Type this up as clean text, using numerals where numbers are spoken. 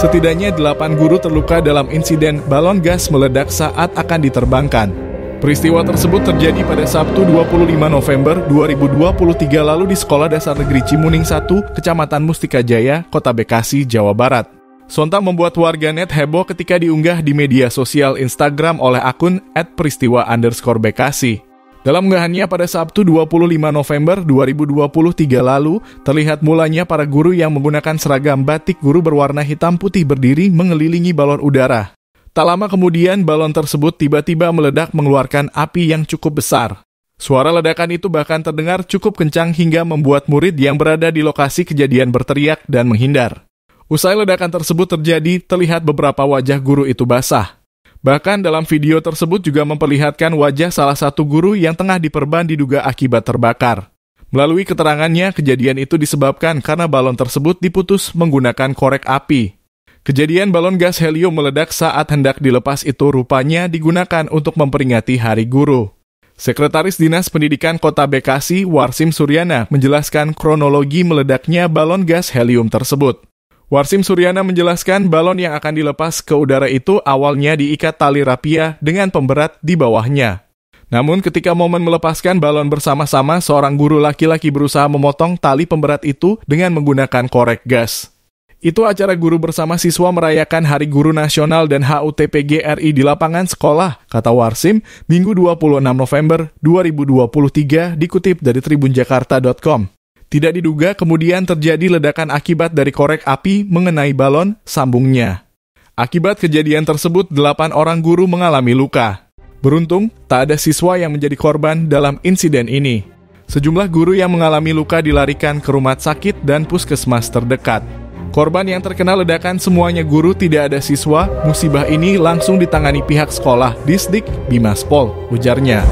Setidaknya 8 guru terluka dalam insiden balon gas meledak saat akan diterbangkan. Peristiwa tersebut terjadi pada Sabtu 25 November 2023 lalu di Sekolah Dasar Negeri Cimuning 1, Kecamatan Mustika Jaya, Kota Bekasi, Jawa Barat. Sontak membuat warganet heboh ketika diunggah di media sosial Instagram oleh akun @peristiwa_bekasi. Dalam unggahannya pada Sabtu 25 November 2023 lalu, terlihat mulanya para guru yang menggunakan seragam batik guru berwarna hitam putih berdiri mengelilingi balon udara. Tak lama kemudian, balon tersebut tiba-tiba meledak mengeluarkan api yang cukup besar. Suara ledakan itu bahkan terdengar cukup kencang hingga membuat murid yang berada di lokasi kejadian berteriak dan menghindar. Usai ledakan tersebut terjadi, terlihat beberapa wajah guru itu basah. Bahkan dalam video tersebut juga memperlihatkan wajah salah satu guru yang tengah diperban diduga akibat terbakar. Melalui keterangannya, kejadian itu disebabkan karena balon tersebut diputus menggunakan korek api. Kejadian balon gas helium meledak saat hendak dilepas itu rupanya digunakan untuk memperingati Hari Guru. Sekretaris Dinas Pendidikan Kota Bekasi, Warsim Suryana, menjelaskan kronologi meledaknya balon gas helium tersebut. Warsim Suryana menjelaskan balon yang akan dilepas ke udara itu awalnya diikat tali rapia dengan pemberat di bawahnya. Namun ketika momen melepaskan balon bersama-sama, seorang guru laki-laki berusaha memotong tali pemberat itu dengan menggunakan korek gas. Itu acara guru bersama siswa merayakan Hari Guru Nasional dan HUT-PG RI di lapangan sekolah, kata Warsim, Minggu 26 November 2023 dikutip dari tribunjakarta.com. Tidak diduga kemudian terjadi ledakan akibat dari korek api mengenai balon, sambungnya. Akibat kejadian tersebut, 8 orang guru mengalami luka. Beruntung, tak ada siswa yang menjadi korban dalam insiden ini. Sejumlah guru yang mengalami luka dilarikan ke rumah sakit dan puskesmas terdekat. Korban yang terkena ledakan semuanya guru, tidak ada siswa. Musibah ini langsung ditangani pihak sekolah, Disdik, Bimaspol, ujarnya.